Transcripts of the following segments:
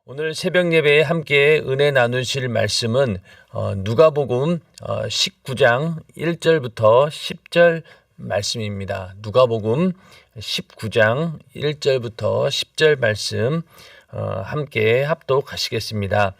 오늘 새벽 예배에 함께 은혜 나누실 말씀은 누가복음 19장 1절부터 10절 말씀입니다. 누가복음 19장 1절부터 10절 말씀 함께 합독하시겠습니다.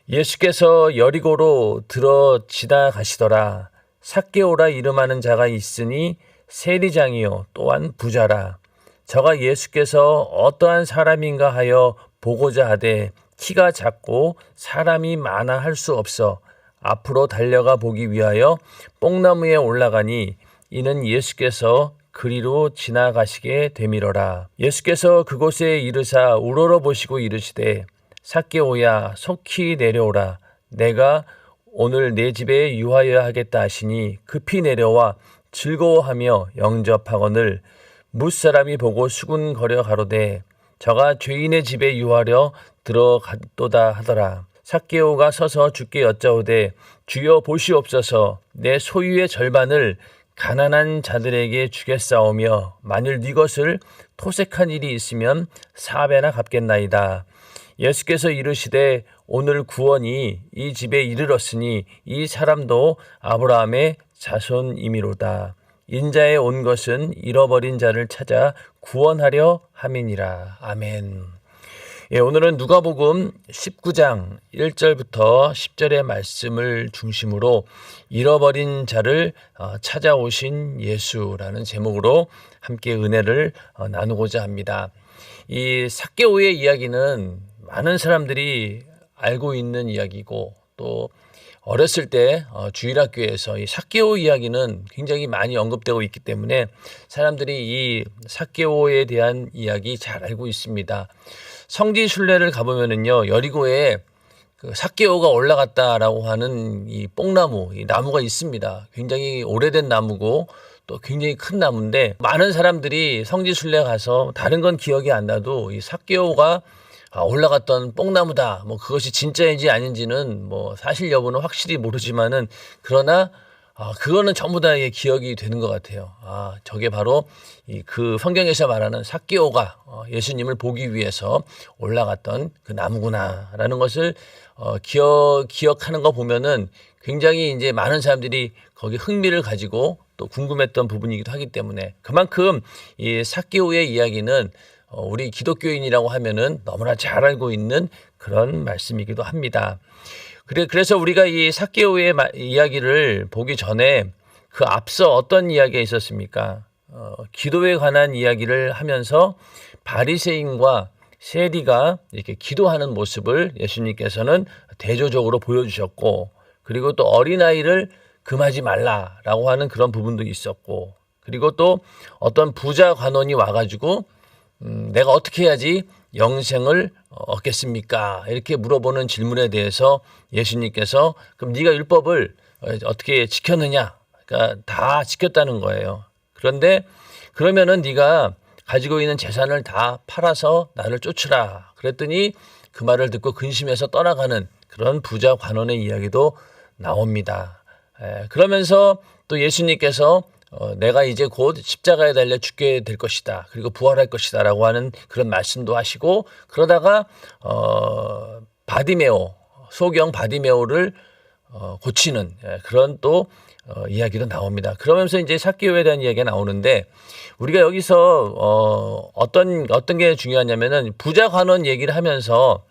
예수께서 여리고로 들어 지나가시더라. 삭개오라 이름하는 자가 있으니 세리장이요 또한 부자라. 저가 예수께서 어떠한 사람인가 하여 보고자 하되 키가 작고 사람이 많아 할 수 없어 앞으로 달려가 보기 위하여 뽕나무에 올라가니 이는 예수께서 그리로 지나가시게 되밀어라. 예수께서 그곳에 이르사 우러러 보시고 이르시되 삭개오야 속히 내려오라. 내가 오늘 내 집에 유하여야 하겠다 하시니 급히 내려와 즐거워하며 영접하거늘 뭇사람이 보고 수군거려 가로되 저가 죄인의 집에 유하려 들어갔도다 하더라. 삭개오가 서서 주께 여짜오되 주여 보시옵소서 내 소유의 절반을 가난한 자들에게 주겠사오며 만일 네 것을 토색한 일이 있으면 4배나 갚겠나이다. 예수께서 이르시되 오늘 구원이 이 집에 이르렀으니 이 사람도 아브라함의 자손이미로다. 인자에 온 것은 잃어버린 자를 찾아 구원하려 함이니라. 아멘. 오늘은 누가복음 19장 1절부터 10절의 말씀을 중심으로 잃어버린 자를 찾아오신 예수라는 제목으로 함께 은혜를 나누고자 합니다. 이 삭개오의 이야기는 많은 사람들이 알고 있는 이야기고 또 어렸을 때 주일학교에서 이 삭개오 이야기는 굉장히 많이 언급되고 있기 때문에 사람들이 이 삭개오에 대한 이야기 잘 알고 있습니다. 성지 순례를 가보면은요, 여리고에 그 삭개오가 올라갔다라고 하는 이 뽕나무, 이 나무가 있습니다. 굉장히 오래된 나무고 또 굉장히 큰 나무인데 많은 사람들이 성지 순례 가서 다른 건 기억이 안 나도 이 삭개오가 올라갔던 뽕나무다. 뭐 그것이 진짜인지 아닌지는 뭐 사실 여부는 확실히 모르지만은 그러나 그거는 전부 다 기억이 되는 것 같아요. 저게 바로 그 성경에서 말하는 삭개오가 예수님을 보기 위해서 올라갔던 그 나무구나라는 것을 기억하는 거 보면은 굉장히 이제 많은 사람들이 거기 흥미를 가지고 또 궁금했던 부분이기도 하기 때문에 그만큼 이 삭개오의 이야기는 우리 기독교인이라고 하면은 너무나 잘 알고 있는 그런 말씀이기도 합니다. 그래서 우리가 이 삭개오의 이야기를 보기 전에 그 앞서 어떤 이야기가 있었습니까? 기도에 관한 이야기를 하면서 바리새인과 세리가 이렇게 기도하는 모습을 예수님께서는 대조적으로 보여주셨고, 그리고 또 어린아이를 금하지 말라라고 하는 그런 부분도 있었고, 그리고 또 어떤 부자 관원이 와가지고 내가 어떻게 해야지 영생을 얻겠습니까? 이렇게 물어보는 질문에 대해서 예수님께서 그럼 네가 율법을 어떻게 지켰느냐? 그러니까 다 지켰다는 거예요. 그런데 그러면은 네가 가지고 있는 재산을 다 팔아서 나를 쫓으라. 그랬더니 그 말을 듣고 근심해서 떠나가는 그런 부자 관원의 이야기도 나옵니다. 그러면서 또 예수님께서 내가 이제 곧 십자가에 달려 죽게 될 것이다. 그리고 부활할 것이다. 라고 하는 그런 말씀도 하시고 그러다가 바디메오, 소경 바디메오를 고치는 그런 또 이야기도 나옵니다. 그러면서 이제 삭개오에 대한 이야기가 나오는데 우리가 여기서 어떤 게 중요하냐면은 부자 관원 얘기를 하면서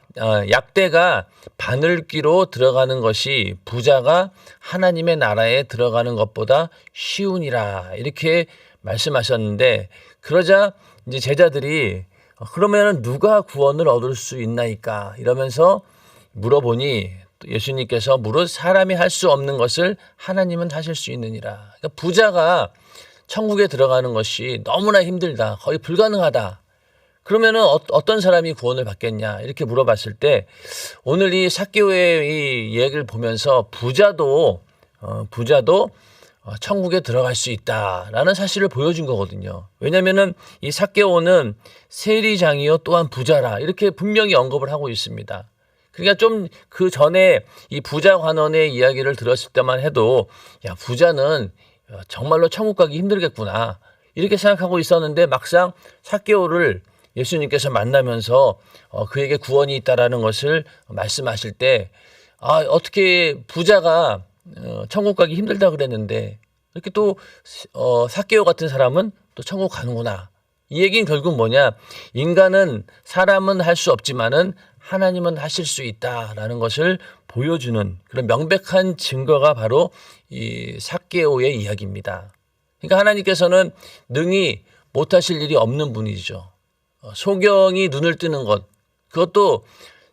약대가 바늘귀로 들어가는 것이 부자가 하나님의 나라에 들어가는 것보다 쉬우니라 이렇게 말씀하셨는데 그러자 이제 제자들이 그러면은 누가 구원을 얻을 수 있나이까 이러면서 물어보니 예수님께서 무릇 사람이 할 수 없는 것을 하나님은 하실 수 있느니라. 그러니까 부자가 천국에 들어가는 것이 너무나 힘들다. 거의 불가능하다. 그러면은 어떤 사람이 구원을 받겠냐 이렇게 물어봤을 때 오늘 이 삭개오의 이 얘기를 보면서 부자도 천국에 들어갈 수 있다라는 사실을 보여준 거거든요. 왜냐면은 이 삭개오는 세리장이요 또한 부자라 이렇게 분명히 언급을 하고 있습니다. 그러니까 좀 그 전에 이 부자 관원의 이야기를 들었을 때만 해도 야 부자는 정말로 천국 가기 힘들겠구나 이렇게 생각하고 있었는데 막상 삭개오를 예수님께서 만나면서 그에게 구원이 있다라는 것을 말씀하실 때 어떻게 부자가 천국 가기 힘들다 그랬는데 이렇게 또 삭개오 같은 사람은 또 천국 가는구나. 이 얘기는 결국 뭐냐? 인간은 사람은 할 수 없지만은 하나님은 하실 수 있다라는 것을 보여주는 그런 명백한 증거가 바로 이 삭개오의 이야기입니다. 그러니까 하나님께서는 능히 못하실 일이 없는 분이죠. 소경이 눈을 뜨는 것, 그것도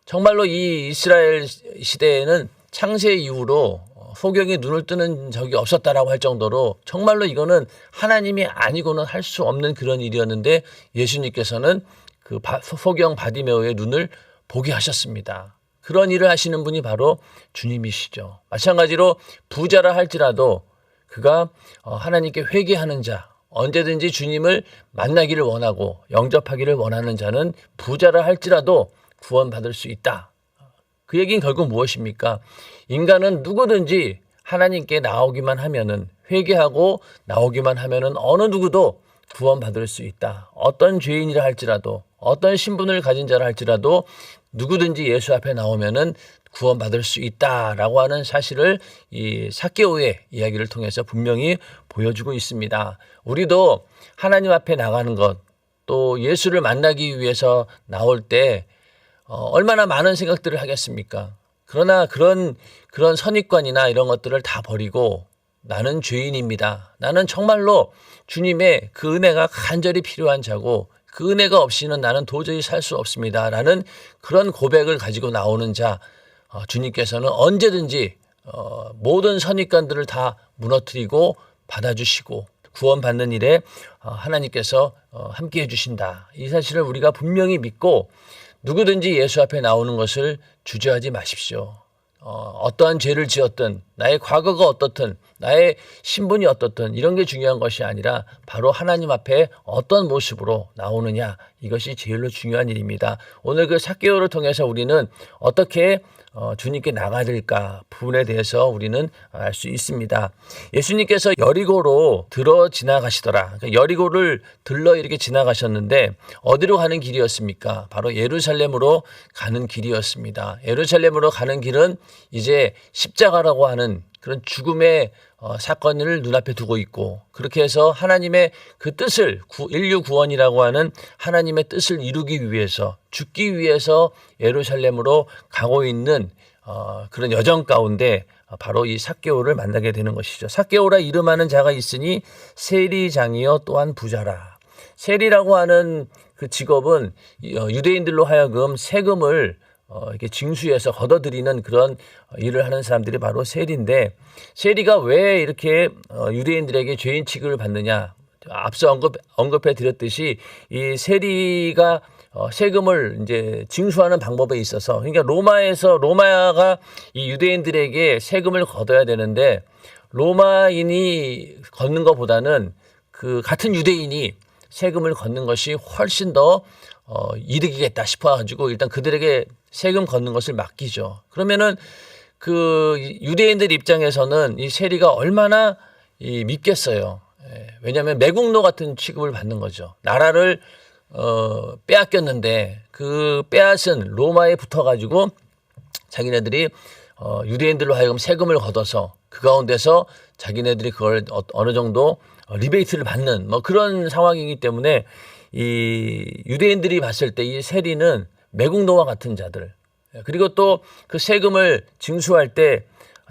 정말로 이 이스라엘 시대에는 창세 이후로 소경이 눈을 뜨는 적이 없었다라고 할 정도로 정말로 이거는 하나님이 아니고는 할 수 없는 그런 일이었는데 예수님께서는 그 소경 바디메오의 눈을 보게 하셨습니다. 그런 일을 하시는 분이 바로 주님이시죠. 마찬가지로 부자라 할지라도 그가 하나님께 회개하는 자, 언제든지 주님을 만나기를 원하고 영접하기를 원하는 자는 부자라 할지라도 구원받을 수 있다. 그 얘기는 결국 무엇입니까? 인간은 누구든지 하나님께 나오기만 하면은, 회개하고 나오기만 하면은 어느 누구도 구원받을 수 있다. 어떤 죄인이라 할지라도, 어떤 신분을 가진 자라 할지라도 누구든지 예수 앞에 나오면은 구원받을 수 있다라고 하는 사실을 이 삭개오의 이야기를 통해서 분명히 보여주고 있습니다. 우리도 하나님 앞에 나가는 것, 또 예수를 만나기 위해서 나올 때 얼마나 많은 생각들을 하겠습니까? 그러나 그런 선입관이나 이런 것들을 다 버리고 나는 죄인입니다. 나는 정말로 주님의 그 은혜가 간절히 필요한 자고 그 은혜가 없이는 나는 도저히 살 수 없습니다. 라는 그런 고백을 가지고 나오는 자, 주님께서는 언제든지 모든 선입관들을 다 무너뜨리고 받아주시고 구원받는 일에 하나님께서 함께해 주신다. 이 사실을 우리가 분명히 믿고 누구든지 예수 앞에 나오는 것을 주저하지 마십시오. 어떠한 죄를 지었든 나의 과거가 어떻든 나의 신분이 어떻든 이런 게 중요한 것이 아니라 바로 하나님 앞에 어떤 모습으로 나오느냐, 이것이 제일로 중요한 일입니다. 오늘 그 삭개오를 통해서 우리는 어떻게 주님께 나가야 될까 부분에 대해서 우리는 알 수 있습니다. 예수님께서 여리고로 들어 지나가시더라. 그러니까 여리고를 들러 이렇게 지나가셨는데 어디로 가는 길이었습니까? 바로 예루살렘으로 가는 길이었습니다. 예루살렘으로 가는 길은 이제 십자가라고 하는 그런 죽음의 사건을 눈앞에 두고 있고, 그렇게 해서 하나님의 그 뜻을, 인류 구원이라고 하는 하나님의 뜻을 이루기 위해서, 죽기 위해서 예루살렘으로 가고 있는 그런 여정 가운데 바로 이 삭개오를 만나게 되는 것이죠. 삭개오라 이름하는 자가 있으니 세리장이요 또한 부자라. 세리라고 하는 그 직업은 유대인들로 하여금 세금을 이렇게 징수해서 걷어들이는 그런 일을 하는 사람들이 바로 세리인데, 세리가 왜 이렇게 유대인들에게 죄인 취급을 받느냐? 앞서 언급해 드렸듯이 이 세리가 세금을 이제 징수하는 방법에 있어서, 그러니까 로마가 이 유대인들에게 세금을 걷어야 되는데 로마인이 걷는 것보다는 그 같은 유대인이 세금을 걷는 것이 훨씬 더 이득이겠다 싶어가지고 일단 그들에게 세금 걷는 것을 맡기죠. 그러면은 그 유대인들 입장에서는 이 세리가 얼마나 믿겠어요. 왜냐하면 매국노 같은 취급을 받는 거죠. 나라를 빼앗겼는데 그 빼앗은 로마에 붙어가지고 자기네들이 유대인들로 하여금 세금을 걷어서 그 가운데서 자기네들이 그걸 어느 정도 리베이트를 받는 뭐 그런 상황이기 때문에 이 유대인들이 봤을 때 이 세리는 매국노와 같은 자들, 그리고 또 그 세금을 징수할 때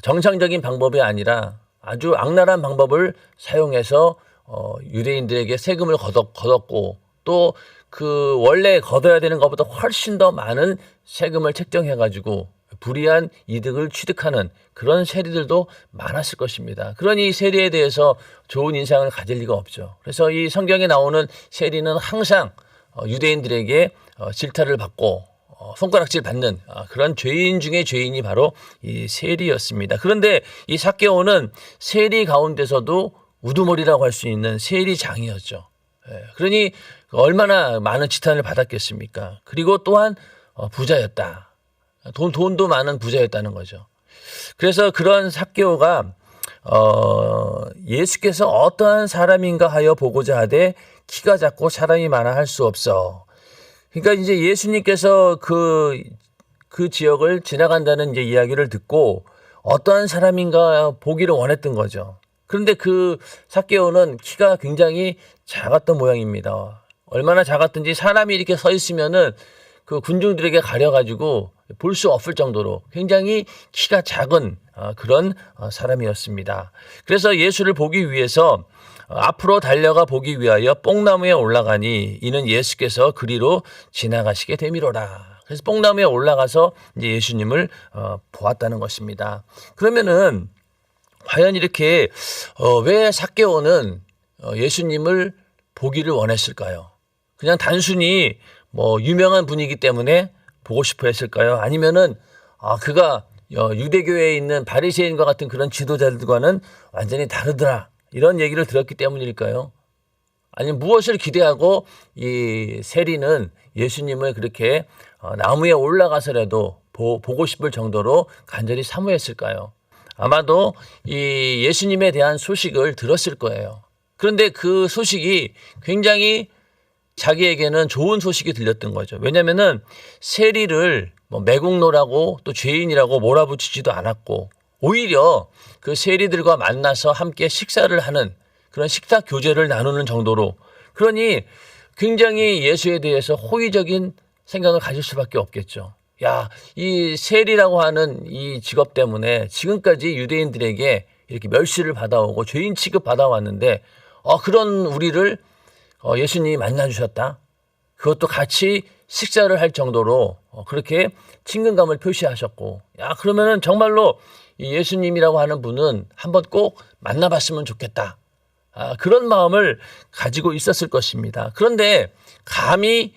정상적인 방법이 아니라 아주 악랄한 방법을 사용해서 유대인들에게 세금을 걷었고, 또 그 원래 걷어야 되는 것보다 훨씬 더 많은 세금을 책정해가지고 불이한 이득을 취득하는 그런 세리들도 많았을 것입니다. 그러니 세리에 대해서 좋은 인상을 가질 리가 없죠. 그래서 이 성경에 나오는 세리는 항상 유대인들에게 질타를 받고 손가락질 받는 그런 죄인 중에 죄인이 바로 이 세리였습니다. 그런데 이 삭개오는 세리 가운데서도 우두머리라고 할 수 있는 세리장이었죠. 그러니 얼마나 많은 지탄을 받았겠습니까? 그리고 또한 부자였다. 돈도 많은 부자였다는 거죠. 그래서 그런 삭개오가 예수께서 어떠한 사람인가 하여 보고자 하되 키가 작고 사람이 많아 할 수 없어. 그러니까 이제 예수님께서 그 지역을 지나간다는 이제 이야기를 듣고 어떠한 사람인가 보기를 원했던 거죠. 그런데 그 삭개오는 키가 굉장히 작았던 모양입니다. 얼마나 작았든지 사람이 이렇게 서 있으면은 그 군중들에게 가려가지고 볼 수 없을 정도로 굉장히 키가 작은 그런 사람이었습니다. 그래서 예수를 보기 위해서 앞으로 달려가 보기 위하여 뽕나무에 올라가니 이는 예수께서 그리로 지나가시게 되미로라. 그래서 뽕나무에 올라가서 이제 예수님을 보았다는 것입니다. 그러면은 과연 이렇게 왜 삭개오는 예수님을 보기를 원했을까요? 그냥 단순히 뭐 유명한 분이기 때문에 보고 싶어 했을까요? 아니면은 그가 유대교회에 있는 바리새인과 같은 그런 지도자들과는 완전히 다르더라, 이런 얘기를 들었기 때문일까요? 아니면 무엇을 기대하고 이 세리는 예수님을 그렇게 나무에 올라가서라도 보고 싶을 정도로 간절히 사모했을까요? 아마도 이 예수님에 대한 소식을 들었을 거예요. 그런데 그 소식이 굉장히 자기에게는 좋은 소식이 들렸던 거죠. 왜냐면은 세리를 뭐 매국노라고 또 죄인이라고 몰아붙이지도 않았고, 오히려 그 세리들과 만나서 함께 식사를 하는 그런 식사 교제를 나누는 정도로, 그러니 굉장히 예수에 대해서 호의적인 생각을 가질 수밖에 없겠죠. 야, 이 세리라고 하는 이 직업 때문에 지금까지 유대인들에게 이렇게 멸시를 받아오고 죄인 취급 받아왔는데 그런 우리를 예수님이 만나주셨다. 그것도 같이 식사를 할 정도로 그렇게 친근감을 표시하셨고, 야, 그러면은 정말로 이 예수님이라고 하는 분은 한번 꼭 만나봤으면 좋겠다. 그런 마음을 가지고 있었을 것입니다. 그런데 감히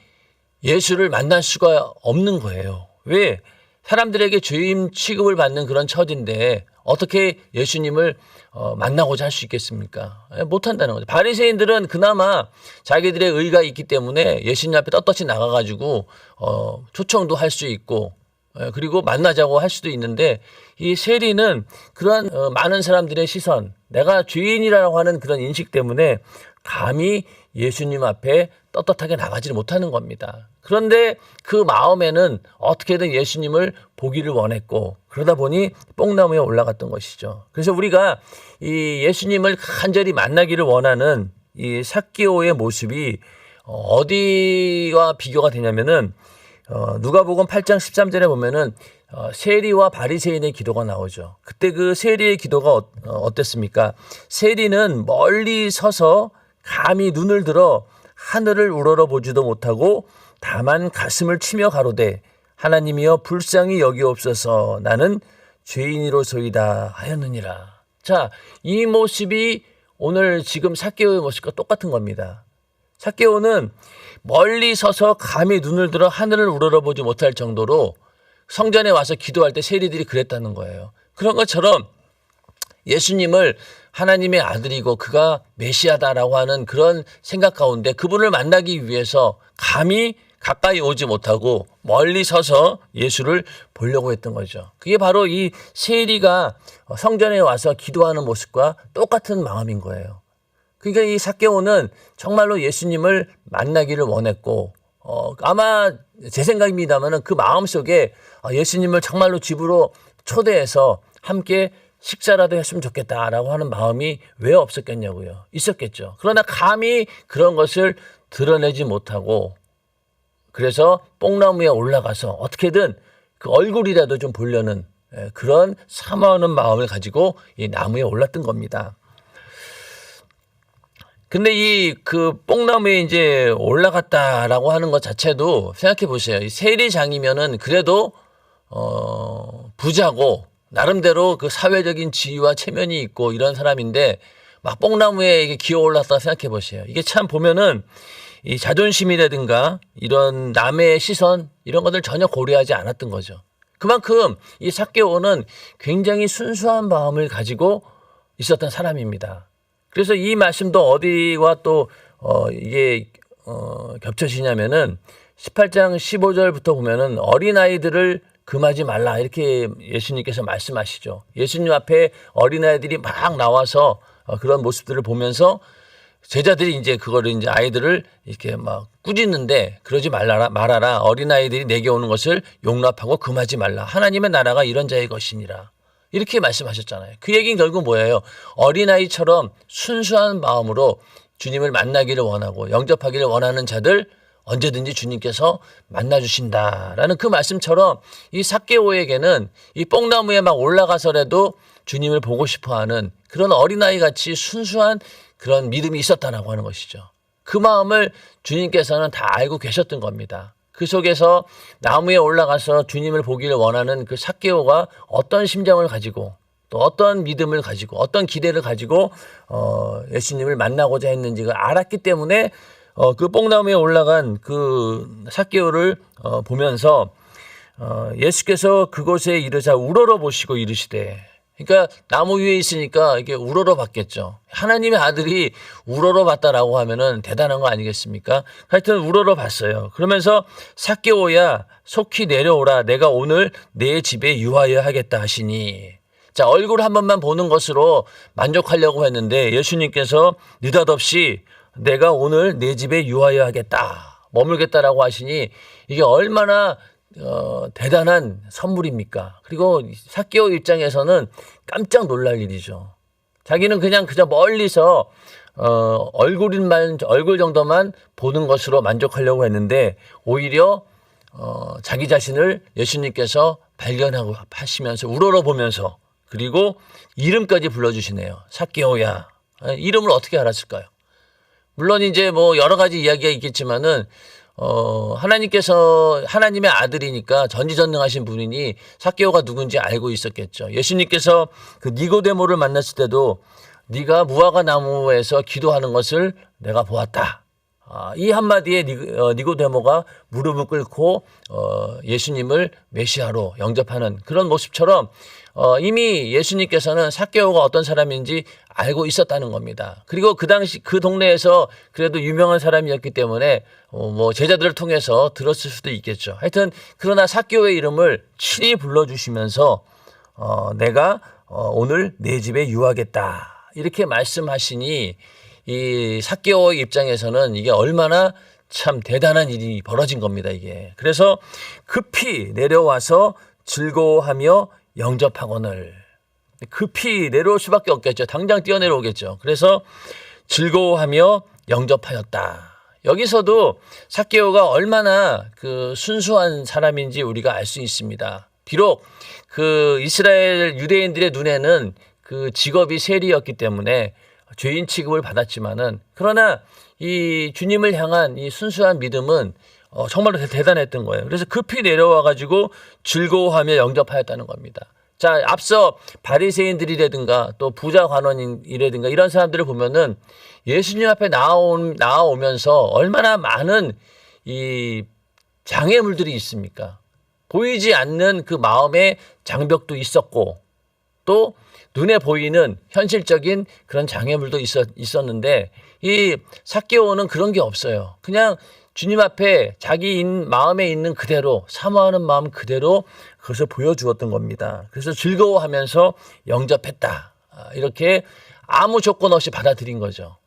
예수를 만날 수가 없는 거예요. 왜? 사람들에게 죄인 취급을 받는 그런 처지인데 어떻게 예수님을 만나고자 할 수 있겠습니까? 못한다는 거죠. 바리새인들은 그나마 자기들의 의가 있기 때문에 예수님 앞에 떳떳이 나가가지고 초청도 할 수 있고 그리고 만나자고 할 수도 있는데, 이 세리는 그러한 많은 사람들의 시선, 내가 죄인이라고 하는 그런 인식 때문에 감히 예수님 앞에 떳떳하게 나가지를 못하는 겁니다. 그런데 그 마음에는 어떻게든 예수님을 보기를 원했고, 그러다 보니 뽕나무에 올라갔던 것이죠. 그래서 우리가 이 예수님을 간절히 만나기를 원하는 이 삭개오의 모습이 어디와 비교가 되냐면은 누가복음 8장 13절에 보면은 세리와 바리새인의 기도가 나오죠. 그때 그 세리의 기도가 어땠습니까? 세리는 멀리 서서 감히 눈을 들어 하늘을 우러러 보지도 못하고 다만 가슴을 치며 가로되 하나님이여 불쌍히 여기옵소서 나는 죄인이로소이다 하였느니라. 자, 이 모습이 오늘 지금 삭개오의 모습과 똑같은 겁니다. 삭개오는 멀리 서서 감히 눈을 들어 하늘을 우러러보지 못할 정도로 성전에 와서 기도할 때 세리들이 그랬다는 거예요. 그런 것처럼 예수님을 하나님의 아들이고 그가 메시아다라고 하는 그런 생각 가운데 그분을 만나기 위해서 감히 가까이 오지 못하고 멀리 서서 예수를 보려고 했던 거죠. 그게 바로 이 세리가 성전에 와서 기도하는 모습과 똑같은 마음인 거예요. 그러니까 이 삭개오는 정말로 예수님을 만나기를 원했고 아마 제 생각입니다만은 그 마음속에 예수님을 정말로 집으로 초대해서 함께 식사라도 했으면 좋겠다라고 하는 마음이 왜 없었겠냐고요. 있었겠죠. 그러나 감히 그런 것을 드러내지 못하고 그래서 뽕나무에 올라가서 어떻게든 그 얼굴이라도 좀 보려는 그런 사모하는 마음을 가지고 이 나무에 올랐던 겁니다. 근데 이 그 뽕나무에 이제 올라갔다라고 하는 것 자체도 생각해 보세요. 이 세리장이면은 그래도 부자고 나름대로 그 사회적인 지위와 체면이 있고 이런 사람인데 막 뽕나무에 기어 올랐다 생각해 보세요. 이게 참 보면은 이 자존심이라든가 이런 남의 시선 이런 것들 전혀 고려하지 않았던 거죠. 그만큼 이 삭개오는 굉장히 순수한 마음을 가지고 있었던 사람입니다. 그래서 이 말씀도 어디와 또 이게 겹쳐지냐면은 18장 15절부터 보면은 어린아이들을 금하지 말라 이렇게 예수님께서 말씀하시죠. 예수님 앞에 어린아이들이 막 나와서 그런 모습들을 보면서 제자들이 이제 그거를 이제 아이들을 이렇게 막 꾸짖는데 그러지 말아라. 어린아이들이 내게 오는 것을 용납하고 금하지 말라. 하나님의 나라가 이런 자의 것이니라. 이렇게 말씀하셨잖아요. 그 얘기는 결국 뭐예요? 어린아이처럼 순수한 마음으로 주님을 만나기를 원하고 영접하기를 원하는 자들 언제든지 주님께서 만나주신다라는 그 말씀처럼 이 삭개오에게는 이 뽕나무에 막 올라가서라도 주님을 보고 싶어하는 그런 어린아이 같이 순수한 그런 믿음이 있었다라고 하는 것이죠. 그 마음을 주님께서는 다 알고 계셨던 겁니다. 그 속에서 나무에 올라가서 주님을 보기를 원하는 그 삭개오가 어떤 심정을 가지고 또 어떤 믿음을 가지고 어떤 기대를 가지고 예수님을 만나고자 했는지를 알았기 때문에 그 뽕나무에 올라간 그 삭개오를 보면서 예수께서 그곳에 이르자 우러러 보시고 이르시되, 그러니까 나무 위에 있으니까 이게 우러러 봤겠죠. 하나님의 아들이 우러러 봤다라고 하면은 대단한 거 아니겠습니까? 하여튼 우러러 봤어요. 그러면서 삭개오야 속히 내려오라. 내가 오늘 내 집에 유하여 하겠다 하시니. 자, 얼굴 한 번만 보는 것으로 만족하려고 했는데 예수님께서 느닷없이 내가 오늘 내 집에 유하여 하겠다, 머물겠다라고 하시니 이게 얼마나 대단한 선물입니까? 그리고 삭개오 입장에서는 깜짝 놀랄 일이죠. 자기는 그저 멀리서 얼굴 정도만 보는 것으로 만족하려고 했는데 오히려 자기 자신을 예수님께서 발견하고 하시면서 우러러 보면서 그리고 이름까지 불러주시네요. 삭개오야. 이름을 어떻게 알았을까요? 물론 이제 뭐 여러 가지 이야기가 있겠지만은 하나님께서 하나님의 아들이니까 전지전능하신 분이니 삭개오가 누군지 알고 있었겠죠. 예수님께서 그 니고데모를 만났을 때도 네가 무화과 나무에서 기도하는 것을 내가 보았다. 이 한마디에 니고데모가 무릎을 꿇고 예수님을 메시아로 영접하는 그런 모습처럼 이미 예수님께서는 삭개오가 어떤 사람인지 알고 있었다는 겁니다. 그리고 그 당시 그 동네에서 그래도 유명한 사람이었기 때문에 뭐 제자들을 통해서 들었을 수도 있겠죠. 하여튼 그러나 삭개오의 이름을 친히 불러주시면서 내가 오늘 내 집에 유하겠다 이렇게 말씀하시니 이 삭개오 입장에서는 이게 얼마나 참 대단한 일이 벌어진 겁니다, 이게. 그래서 급히 내려와서 즐거워하며 영접하거늘. 급히 내려올 수밖에 없겠죠. 당장 뛰어내려오겠죠. 그래서 즐거워하며 영접하였다. 여기서도 삭개오가 얼마나 그 순수한 사람인지 우리가 알 수 있습니다. 비록 그 이스라엘 유대인들의 눈에는 그 직업이 세리였기 때문에 죄인 취급을 받았지만은 그러나 이 주님을 향한 이 순수한 믿음은 정말로 대단했던 거예요. 그래서 급히 내려와 가지고 즐거워하며 영접하였다는 겁니다. 자, 앞서 바리새인들이라든가 또 부자 관원이라든가 이런 사람들을 보면은 예수님 앞에 나오면서 얼마나 많은 이 장애물들이 있습니까? 보이지 않는 그 마음의 장벽도 있었고 또 눈에 보이는 현실적인 그런 장애물도 있었는데 이 삭개오는 그런 게 없어요. 그냥 주님 앞에 자기 마음에 있는 그대로 사모하는 마음 그대로 그것을 보여주었던 겁니다. 그래서 즐거워하면서 영접했다. 이렇게 아무 조건 없이 받아들인 거죠.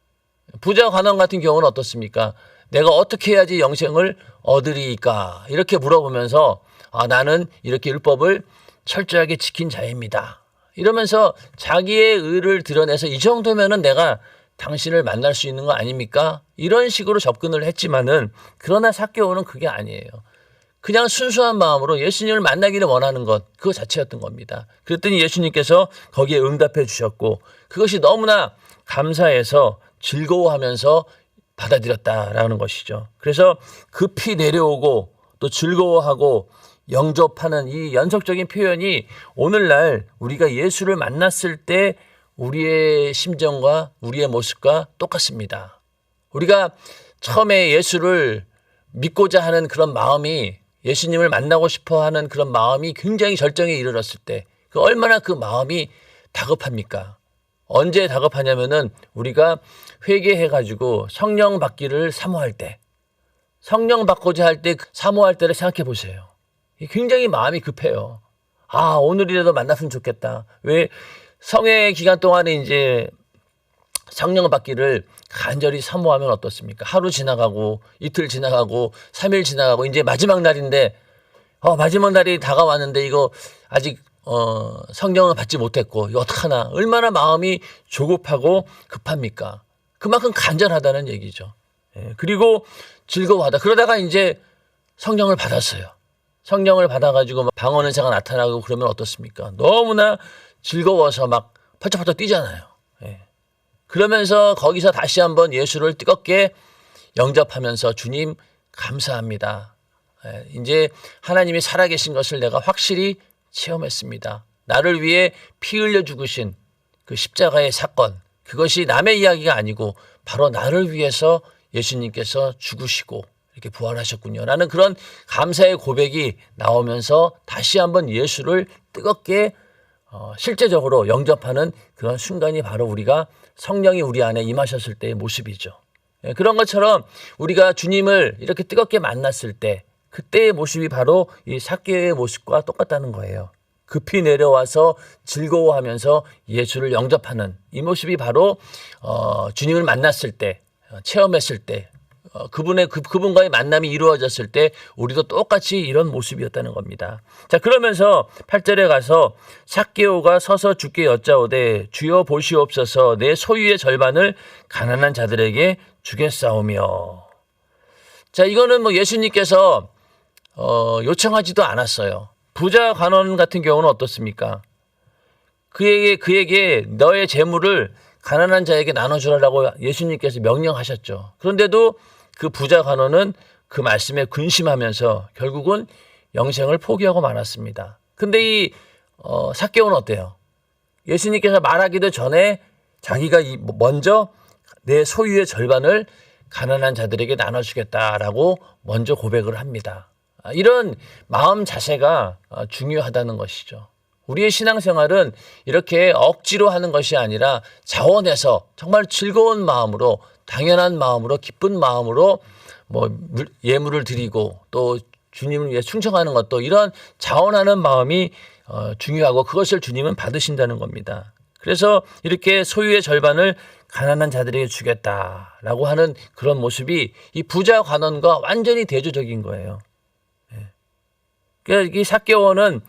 부자 관원 같은 경우는 어떻습니까? 내가 어떻게 해야지 영생을 얻으리까? 이렇게 물어보면서 나는 이렇게 율법을 철저하게 지킨 자입니다. 이러면서 자기의 의를 드러내서 이 정도면은 내가 당신을 만날 수 있는 거 아닙니까? 이런 식으로 접근을 했지만은 그러나 삭개오는 그게 아니에요. 그냥 순수한 마음으로 예수님을 만나기를 원하는 것 그거 자체였던 겁니다. 그랬더니 예수님께서 거기에 응답해 주셨고 그것이 너무나 감사해서 즐거워하면서 받아들였다라는 것이죠. 그래서 급히 내려오고 또 즐거워하고 영접하는 이 연속적인 표현이 오늘날 우리가 예수를 만났을 때 우리의 심정과 우리의 모습과 똑같습니다. 우리가 처음에 예수를 믿고자 하는 그런 마음이 예수님을 만나고 싶어 하는 그런 마음이 굉장히 절정에 이르렀을 때 그 얼마나 그 마음이 다급합니까? 언제 다급하냐면은 우리가 회개해가지고 성령 받기를 사모할 때 성령 받고자 할 때 사모할 때를 생각해 보세요. 굉장히 마음이 급해요. 오늘이라도 만났으면 좋겠다. 왜 성회 기간 동안에 이제 성령을 받기를 간절히 사모하면 어떻습니까? 하루 지나가고 이틀 지나가고 3일 지나가고 이제 마지막 날인데 마지막 날이 다가왔는데 이거 아직 성령을 받지 못했고 이거 어떡하나, 얼마나 마음이 조급하고 급합니까? 그만큼 간절하다는 얘기죠. 예, 그리고 즐거워하다. 그러다가 이제 성령을 받았어요. 성령을 받아가지고 방언 은사가 나타나고 그러면 어떻습니까? 너무나 즐거워서 막 펄쩍펄쩍 뛰잖아요. 예. 그러면서 거기서 다시 한번 예수를 뜨겁게 영접하면서 주님 감사합니다. 예. 이제 하나님이 살아계신 것을 내가 확실히 체험했습니다. 나를 위해 피 흘려 죽으신 그 십자가의 사건, 그것이 남의 이야기가 아니고 바로 나를 위해서 예수님께서 죽으시고 이렇게 부활하셨군요. 라는 그런 감사의 고백이 나오면서 다시 한번 예수를 뜨겁게 실제적으로 영접하는 그런 순간이 바로 우리가 성령이 우리 안에 임하셨을 때의 모습이죠. 그런 것처럼 우리가 주님을 이렇게 뜨겁게 만났을 때 그때의 모습이 바로 이 삭개오의 모습과 똑같다는 거예요. 급히 내려와서 즐거워하면서 예수를 영접하는 이 모습이 바로 주님을 만났을 때, 체험했을 때, 그분과의 만남이 이루어졌을 때 우리도 똑같이 이런 모습이었다는 겁니다. 자, 그러면서 8절에 가서 삭개오가 서서 주께 여짜오되 주여 보시옵소서 내 소유의 절반을 가난한 자들에게 주겠사오며. 자, 이거는 뭐 예수님께서 요청하지도 않았어요. 부자 관원 같은 경우는 어떻습니까? 그에게 너의 재물을 가난한 자에게 나눠주라고 예수님께서 명령하셨죠. 그런데도 그 부자 관원은 그 말씀에 근심하면서 결국은 영생을 포기하고 말았습니다. 근데 이 삭개오는 어때요? 예수님께서 말하기도 전에 자기가 먼저 내 소유의 절반을 가난한 자들에게 나눠주겠다라고 먼저 고백을 합니다. 이런 마음 자세가 중요하다는 것이죠. 우리의 신앙생활은 이렇게 억지로 하는 것이 아니라 자원해서 정말 즐거운 마음으로, 당연한 마음으로, 기쁜 마음으로 뭐 예물을 드리고 또 주님을 위해 충성하는 것도 이런 자원하는 마음이 중요하고 그것을 주님은 받으신다는 겁니다. 그래서 이렇게 소유의 절반을 가난한 자들에게 주겠다라고 하는 그런 모습이 이 부자 관원과 완전히 대조적인 거예요. 그러니까 이 삭개오는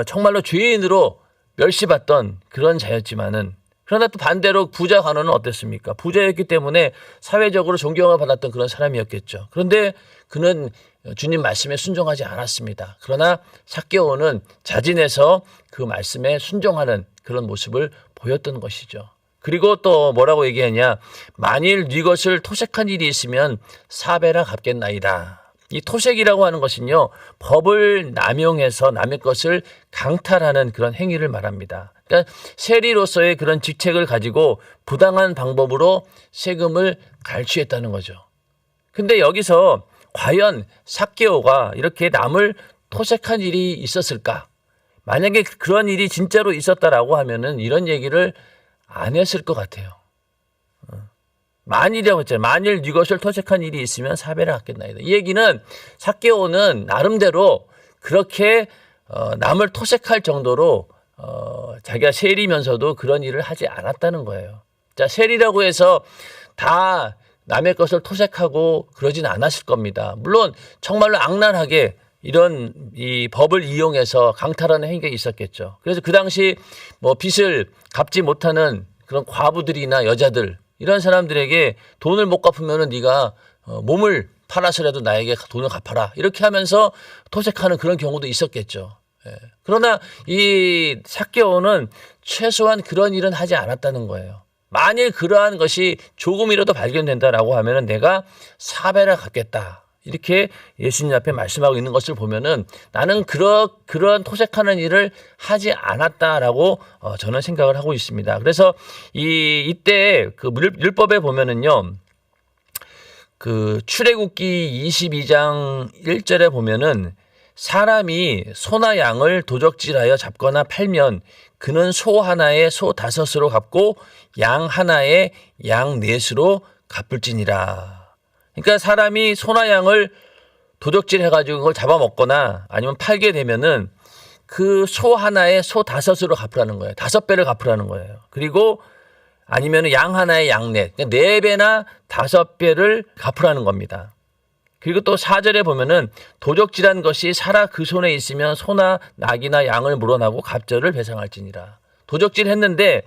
정말로 죄인으로 멸시받던 그런 자였지만은, 그러나 또 반대로 부자 관원은 어땠습니까? 부자였기 때문에 사회적으로 존경을 받았던 그런 사람이었겠죠. 그런데 그는 주님 말씀에 순종하지 않았습니다. 그러나 삭개오는 자진해서 그 말씀에 순종하는 그런 모습을 보였던 것이죠. 그리고 또 뭐라고 얘기하냐? 만일 네 것을 토색한 일이 있으면 4배나 갚겠나이다. 이 토색이라고 하는 것은요, 법을 남용해서 남의 것을 강탈하는 그런 행위를 말합니다. 그러니까 세리로서의 그런 직책을 가지고 부당한 방법으로 세금을 갈취했다는 거죠. 근데 여기서 과연 삭개오가 이렇게 남을 토색한 일이 있었을까? 만약에 그런 일이 진짜로 있었다라고 하면은 이런 얘기를 안 했을 것 같아요. 만일이라고 했잖아요. 만일 네 것을 토색한 일이 있으면 4배를 갚겠나이다. 이 얘기는 삭개오는 나름대로 그렇게 남을 토색할 정도로 자기가 세리면서도 그런 일을 하지 않았다는 거예요. 자, 세리라고 해서 다 남의 것을 토색하고 그러진 않았을 겁니다. 물론 정말로 악랄하게 이런 이 법을 이용해서 강탈하는 행위가 있었겠죠. 그래서 그 당시 뭐 빚을 갚지 못하는 그런 과부들이나 여자들, 이런 사람들에게 돈을 못 갚으면은 네가 몸을 팔아서라도 나에게 돈을 갚아라, 이렇게 하면서 토색하는 그런 경우도 있었겠죠. 예. 그러나 이 삭개오는 최소한 그런 일은 하지 않았다는 거예요. 만일 그러한 것이 조금이라도 발견된다라고 하면은 내가 4배를 갚겠다, 이렇게 예수님 앞에 말씀하고 있는 것을 보면은 나는 그런 토색하는 일을 하지 않았다라고 저는 생각을 하고 있습니다. 그래서 이때 그 율법에 보면은요, 그 출애굽기 22장 1절에 보면은 사람이 소나 양을 도적질하여 잡거나 팔면 그는 소 하나에 소 5으로 갚고 양 하나에 양 4으로 갚을지니라. 그러니까 사람이 소나 양을 도적질 해가지고 그걸 잡아먹거나 아니면 팔게 되면은 그 소 하나에 소 5으로 갚으라는 거예요. 5배를 갚으라는 거예요. 그리고 아니면 양 하나에 양넷, 4배나 5배를 갚으라는 겁니다. 그리고 또 4절에 보면은 도적질한 것이 살아 그 손에 있으면 소나 낙이나 양을 물어나고 갑절을 배상할지니라. 도적질 했는데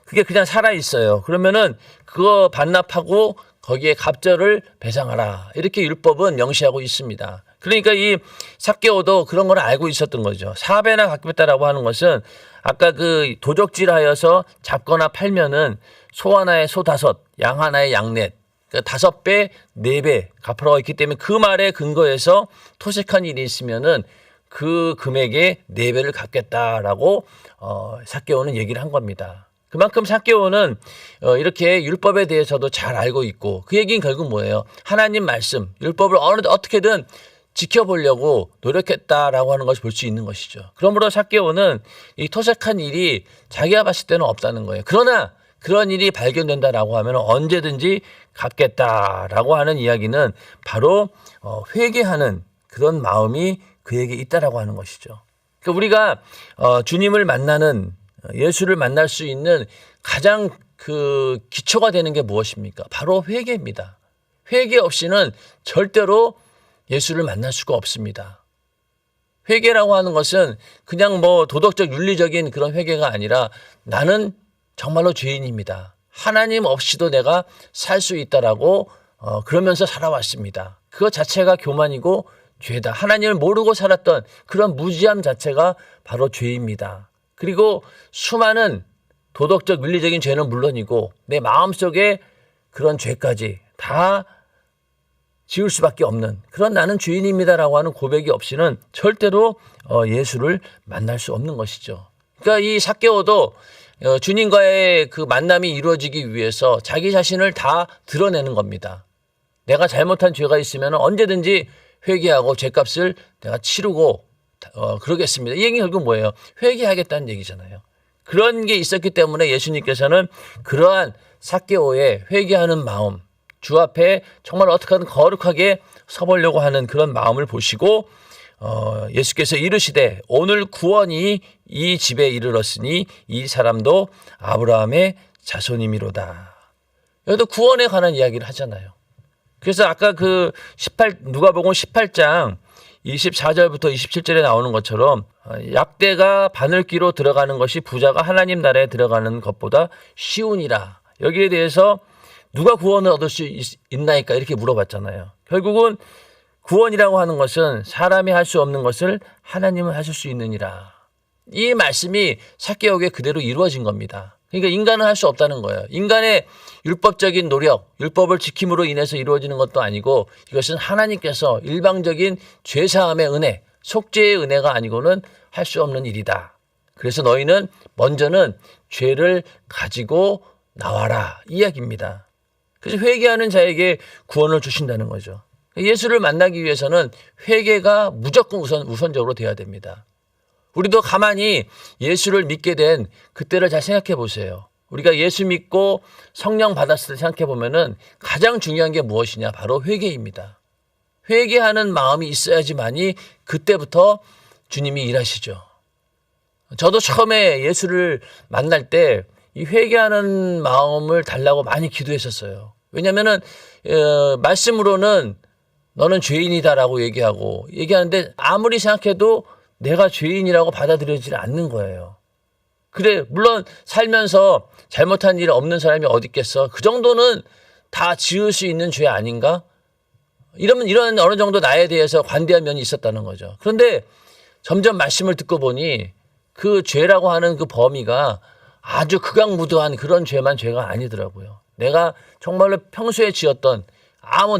그게 그냥 살아 있어요. 그러면은 그거 반납하고 거기에 갑절을 배상하라. 이렇게 율법은 명시하고 있습니다. 그러니까 이 삭개오도 그런 걸 알고 있었던 거죠. 4배나 갚겠다라고 하는 것은 아까 그 도적질하여서 잡거나 팔면은 소 하나에 소 5, 양 하나에 양 넷, 그러니까 5배, 4배 갚으라고 했기 때문에 그 말에 근거해서 토색한 일이 있으면은 그 금액의 4배를 갚겠다라고 삭개오는 얘기를 한 겁니다. 그만큼 삭개오는 이렇게 율법에 대해서도 잘 알고 있고 그 얘기는 결국 뭐예요? 하나님 말씀, 율법을 어떻게든 지켜보려고 노력했다라고 하는 것을 볼 수 있는 것이죠. 그러므로 삭개오는 이 토색한 일이 자기가 봤을 때는 없다는 거예요. 그러나 그런 일이 발견된다라고 하면 언제든지 갚겠다라고 하는 이야기는 바로 회개하는 그런 마음이 그에게 있다라고 하는 것이죠. 그러니까 우리가 주님을 만나는 예수를 만날 수 있는 가장 그 기초가 되는 게 무엇입니까? 바로 회개입니다. 회개 없이는 절대로 예수를 만날 수가 없습니다. 회개라고 하는 것은 그냥 뭐 도덕적 윤리적인 그런 회개가 아니라 나는 정말로 죄인입니다. 하나님 없이도 내가 살 수 있다라고 그러면서 살아왔습니다. 그것 자체가 교만이고 죄다. 하나님을 모르고 살았던 그런 무지함 자체가 바로 죄입니다. 그리고 수많은 도덕적 윤리적인 죄는 물론이고 내 마음속에 그런 죄까지 다 지울 수밖에 없는 그런 나는 죄인입니다라고 하는 고백이 없이는 절대로 예수를 만날 수 없는 것이죠. 그러니까 이 삭개오도 주님과의 그 만남이 이루어지기 위해서 자기 자신을 다 드러내는 겁니다. 내가 잘못한 죄가 있으면 언제든지 회개하고 죄값을 내가 치르고 그러겠습니다. 이 얘기는 결국 뭐예요? 회개하겠다는 얘기잖아요. 그런 게 있었기 때문에 예수님께서는 그러한 삭개오의 회개하는 마음, 주 앞에 정말 어떻게든 거룩하게 서보려고 하는 그런 마음을 보시고 예수께서 이르시되 오늘 구원이 이 집에 이르렀으니 이 사람도 아브라함의 자손이미로다. 여기도 구원에 관한 이야기를 하잖아요. 그래서 아까 그 누가복음 18장 24절부터 27절에 나오는 것처럼 약대가 바늘기로 들어가는 것이 부자가 하나님 나라에 들어가는 것보다 쉬우니라. 여기에 대해서 누가 구원을 얻을 수 있나이까 이렇게 물어봤잖아요. 결국은 구원이라고 하는 것은 사람이 할 수 없는 것을 하나님은 하실 수 있느니라. 이 말씀이 삭개오에 그대로 이루어진 겁니다. 그러니까 인간은 할 수 없다는 거예요. 인간의 율법적인 노력, 율법을 지킴으로 인해서 이루어지는 것도 아니고 이것은 하나님께서 일방적인 죄사함의 은혜, 속죄의 은혜가 아니고는 할 수 없는 일이다. 그래서 너희는 먼저는 죄를 가지고 나와라 이 이야기입니다. 그래서 회개하는 자에게 구원을 주신다는 거죠. 예수를 만나기 위해서는 회개가 무조건 우선적으로 돼야 됩니다. 우리도 가만히 예수를 믿게 된 그때를 잘 생각해 보세요. 우리가 예수 믿고 성령 받았을 때 생각해 보면은 가장 중요한 게 무엇이냐? 바로 회개입니다. 회개하는 마음이 있어야지만이 그때부터 주님이 일하시죠. 저도 처음에 예수를 만날 때 이 회개하는 마음을 달라고 많이 기도했었어요. 왜냐면은 말씀으로는 너는 죄인이다라고 얘기하는데 아무리 생각해도 내가 죄인이라고 받아들여지지 않는 거예요. 그래, 물론 살면서 잘못한 일 없는 사람이 어디 있겠어. 그 정도는 다 지을 수 있는 죄 아닌가? 이런 어느 정도 나에 대해서 관대한 면이 있었다는 거죠. 그런데 점점 말씀을 듣고 보니 그 죄라고 하는 그 범위가 아주 극악무도한 그런 죄만 죄가 아니더라고요. 내가 정말로 평소에 지었던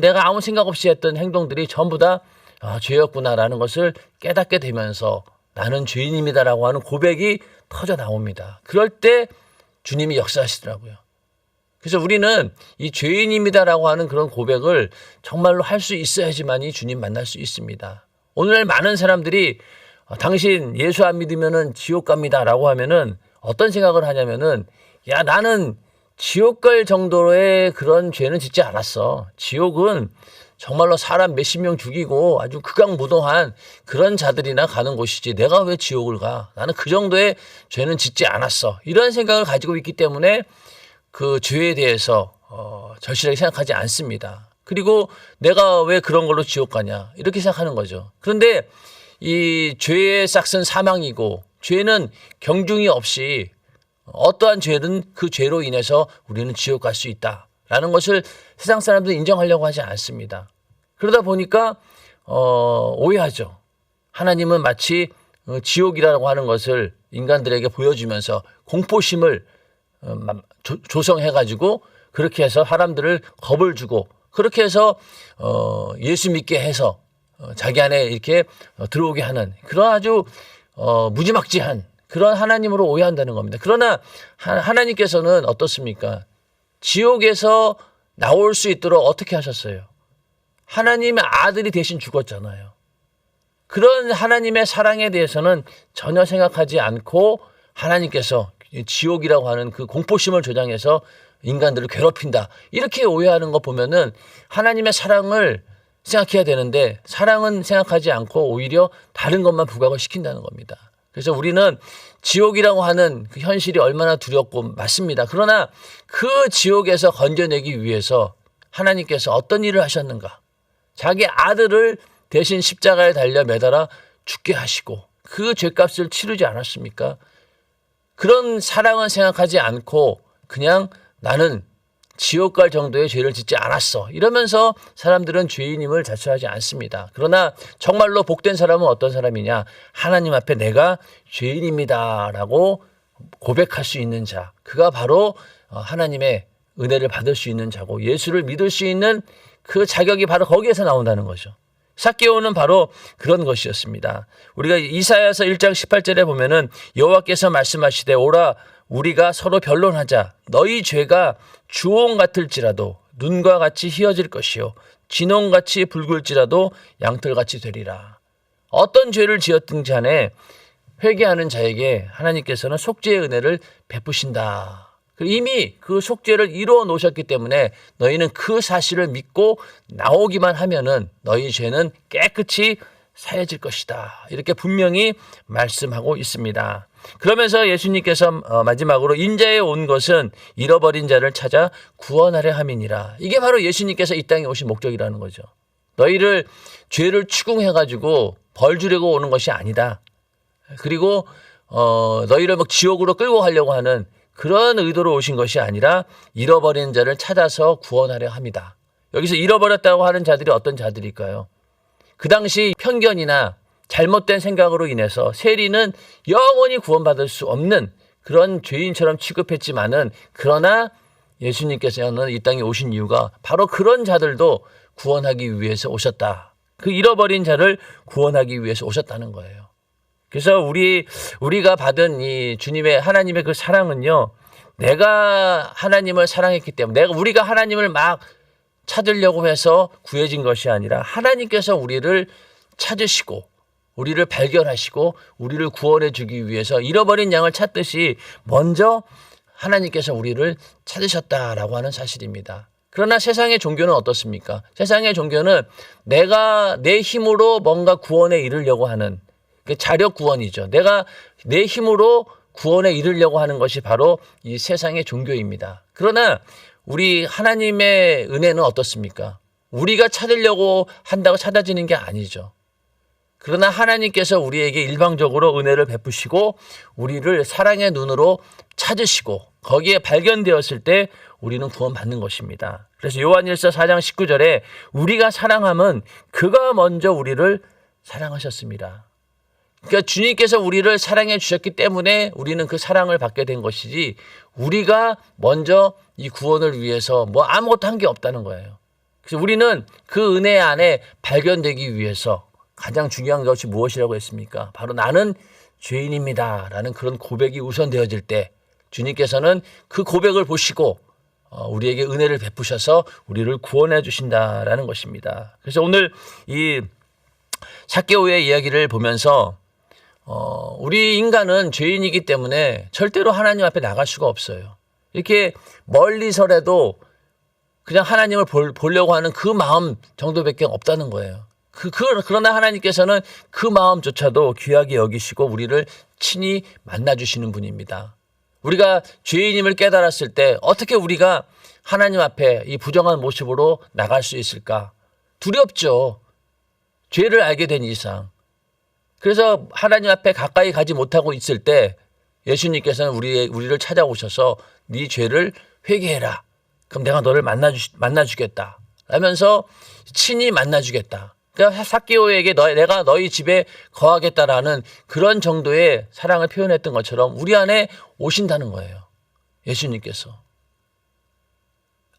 내가 아무 생각 없이 했던 행동들이 전부 다 죄였구나라는 것을 깨닫게 되면서 나는 죄인입니다라고 하는 고백이 터져 나옵니다. 그럴 때 주님이 역사하시더라고요. 그래서 우리는 이 죄인입니다라고 하는 그런 고백을 정말로 할 수 있어야지만이 주님 만날 수 있습니다. 오늘날 많은 사람들이 당신 예수 안 믿으면은 지옥 갑니다라고 하면은 어떤 생각을 하냐면은 야 나는 지옥 갈 정도의 그런 죄는 짓지 않았어. 지옥은 정말로 사람 몇십 명 죽이고 아주 극악무도한 그런 자들이나 가는 곳이지 내가 왜 지옥을 가? 나는 그 정도의 죄는 짓지 않았어. 이런 생각을 가지고 있기 때문에 그 죄에 대해서 절실하게 생각하지 않습니다. 그리고 내가 왜 그런 걸로 지옥 가냐 이렇게 생각하는 거죠. 그런데 이 죄의 싹은 사망이고 죄는 경중이 없이 어떠한 죄든 그 죄로 인해서 우리는 지옥 갈 수 있다라는 것을 세상 사람들은 인정하려고 하지 않습니다. 그러다 보니까 오해하죠. 하나님은 마치 지옥이라고 하는 것을 인간들에게 보여주면서 공포심을 조성해가지고 그렇게 해서 사람들을 겁을 주고 그렇게 해서 예수 믿게 해서 자기 안에 이렇게 들어오게 하는 그런 아주 무지막지한 그런 하나님으로 오해한다는 겁니다. 그러나 하나님께서는 어떻습니까? 지옥에서 나올 수 있도록 어떻게 하셨어요? 하나님의 아들이 대신 죽었잖아요. 그런 하나님의 사랑에 대해서는 전혀 생각하지 않고 하나님께서 지옥이라고 하는 그 공포심을 조장해서 인간들을 괴롭힌다. 이렇게 오해하는 거 보면은 하나님의 사랑을 생각해야 되는데 사랑은 생각하지 않고 오히려 다른 것만 부각을 시킨다는 겁니다. 그래서 우리는 지옥이라고 하는 그 현실이 얼마나 두렵고 맞습니다. 그러나 그 지옥에서 건져내기 위해서 하나님께서 어떤 일을 하셨는가? 자기 아들을 대신 십자가에 달려 매달아 죽게 하시고 그 죄값을 치르지 않았습니까? 그런 사랑은 생각하지 않고 그냥 나는 지옥 갈 정도의 죄를 짓지 않았어. 이러면서 사람들은 죄인임을 자처하지 않습니다. 그러나 정말로 복된 사람은 어떤 사람이냐? 하나님 앞에 내가 죄인입니다 라고 고백할 수 있는 자. 그가 바로 하나님의 은혜를 받을 수 있는 자고 예수를 믿을 수 있는 그 자격이 바로 거기에서 나온다는 거죠. 삭개오는 바로 그런 것이었습니다. 우리가 이사야서 1장 18절에 보면은 여호와께서 말씀하시되 오라 우리가 서로 변론하자. 너희 죄가 주홍 같을지라도 눈과 같이 희어질 것이요 진홍같이 붉을지라도 양털같이 되리라. 어떤 죄를 지었든지 간에 회개하는 자에게 하나님께서는 속죄의 은혜를 베푸신다. 이미 그 속죄를 이루어 놓으셨기 때문에 너희는 그 사실을 믿고 나오기만 하면은 너희 죄는 깨끗이 사해질 것이다. 이렇게 분명히 말씀하고 있습니다. 그러면서 예수님께서 마지막으로 인자에 온 것은 잃어버린 자를 찾아 구원하려 함이니라. 이게 바로 예수님께서 이 땅에 오신 목적이라는 거죠. 너희를 죄를 추궁해가지고 벌 주려고 오는 것이 아니다. 그리고 너희를 막 지옥으로 끌고 가려고 하는 그런 의도로 오신 것이 아니라 잃어버린 자를 찾아서 구원하려 합니다. 여기서 잃어버렸다고 하는 자들이 어떤 자들일까요? 그 당시 편견이나 잘못된 생각으로 인해서 세리는 영원히 구원받을 수 없는 그런 죄인처럼 취급했지만은 그러나 예수님께서는 이 땅에 오신 이유가 바로 그런 자들도 구원하기 위해서 오셨다. 그 잃어버린 자를 구원하기 위해서 오셨다는 거예요. 그래서 우리가 받은 이 주님의 하나님의 그 사랑은요. 내가 하나님을 사랑했기 때문에 우리가 하나님을 막 찾으려고 해서 구해진 것이 아니라 하나님께서 우리를 찾으시고 우리를 발견하시고 우리를 구원해 주기 위해서 잃어버린 양을 찾듯이 먼저 하나님께서 우리를 찾으셨다라고 하는 사실입니다. 그러나 세상의 종교는 어떻습니까? 세상의 종교는 내가 내 힘으로 뭔가 구원에 이르려고 하는 자력 구원이죠. 내가 내 힘으로 구원에 이르려고 하는 것이 바로 이 세상의 종교입니다. 그러나 우리 하나님의 은혜는 어떻습니까? 우리가 찾으려고 한다고 찾아지는 게 아니죠. 그러나 하나님께서 우리에게 일방적으로 은혜를 베푸시고 우리를 사랑의 눈으로 찾으시고 거기에 발견되었을 때 우리는 구원받는 것입니다. 그래서 요한일서 4장 19절에 우리가 사랑함은 그가 먼저 우리를 사랑하셨습니다. 그러니까 주님께서 우리를 사랑해 주셨기 때문에 우리는 그 사랑을 받게 된 것이지 우리가 먼저 이 구원을 위해서 뭐 아무것도 한 게 없다는 거예요. 그래서 우리는 그 은혜 안에 발견되기 위해서 가장 중요한 것이 무엇이라고 했습니까? 바로 나는 죄인입니다 라는 그런 고백이 우선되어질 때 주님께서는 그 고백을 보시고 우리에게 은혜를 베푸셔서 우리를 구원해 주신다라는 것입니다. 그래서 오늘 이 삭개오의 이야기를 보면서 우리 인간은 죄인이기 때문에 절대로 하나님 앞에 나갈 수가 없어요. 이렇게 멀리서라도 그냥 하나님을 보려고 하는 그 마음 정도밖에 없다는 거예요. 그러나 하나님께서는 그 마음조차도 귀하게 여기시고 우리를 친히 만나주시는 분입니다. 우리가 죄인임을 깨달았을 때 어떻게 우리가 하나님 앞에 이 부정한 모습으로 나갈 수 있을까? 두렵죠. 죄를 알게 된 이상. 그래서 하나님 앞에 가까이 가지 못하고 있을 때 예수님께서는 우리를 찾아오셔서 네 죄를 회개해라. 그럼 내가 너를 만나주겠다. 라면서 친히 만나주겠다. 그러니까 삭개오에게 내가 너희 집에 거하겠다라는 그런 정도의 사랑을 표현했던 것처럼 우리 안에 오신다는 거예요. 예수님께서.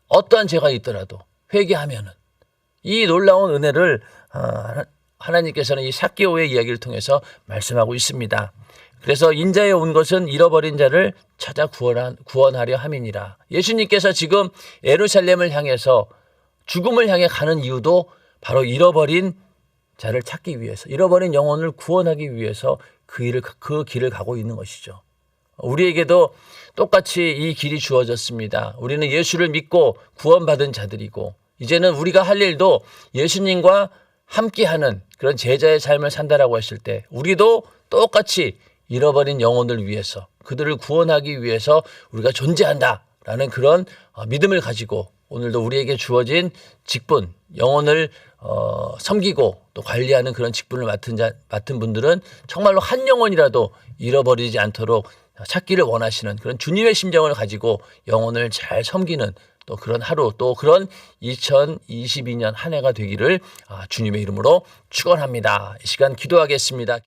어떠한 죄가 있더라도 회개하면은 이 놀라운 은혜를 하나님께서는 이 삭개오의 이야기를 통해서 말씀하고 있습니다. 그래서 인자에 온 것은 잃어버린 자를 찾아 구원하려 함이니라. 예수님께서 지금 예루살렘을 향해서 죽음을 향해 가는 이유도 바로 잃어버린 자를 찾기 위해서, 잃어버린 영혼을 구원하기 위해서 그 길을 가고 있는 것이죠. 우리에게도 똑같이 이 길이 주어졌습니다. 우리는 예수를 믿고 구원받은 자들이고 이제는 우리가 할 일도 예수님과 함께하는 그런 제자의 삶을 산다라고 했을 때 우리도 똑같이 잃어버린 영혼을 위해서 그들을 구원하기 위해서 우리가 존재한다라는 그런 믿음을 가지고 오늘도 우리에게 주어진 직분, 영혼을 섬기고 또 관리하는 그런 직분을 맡은 분들은 정말로 한 영혼이라도 잃어버리지 않도록 찾기를 원하시는 그런 주님의 심정을 가지고 영혼을 잘 섬기는 또 그런 하루, 또 그런 2022년 한 해가 되기를 주님의 이름으로 축원합니다. 이 시간 기도하겠습니다.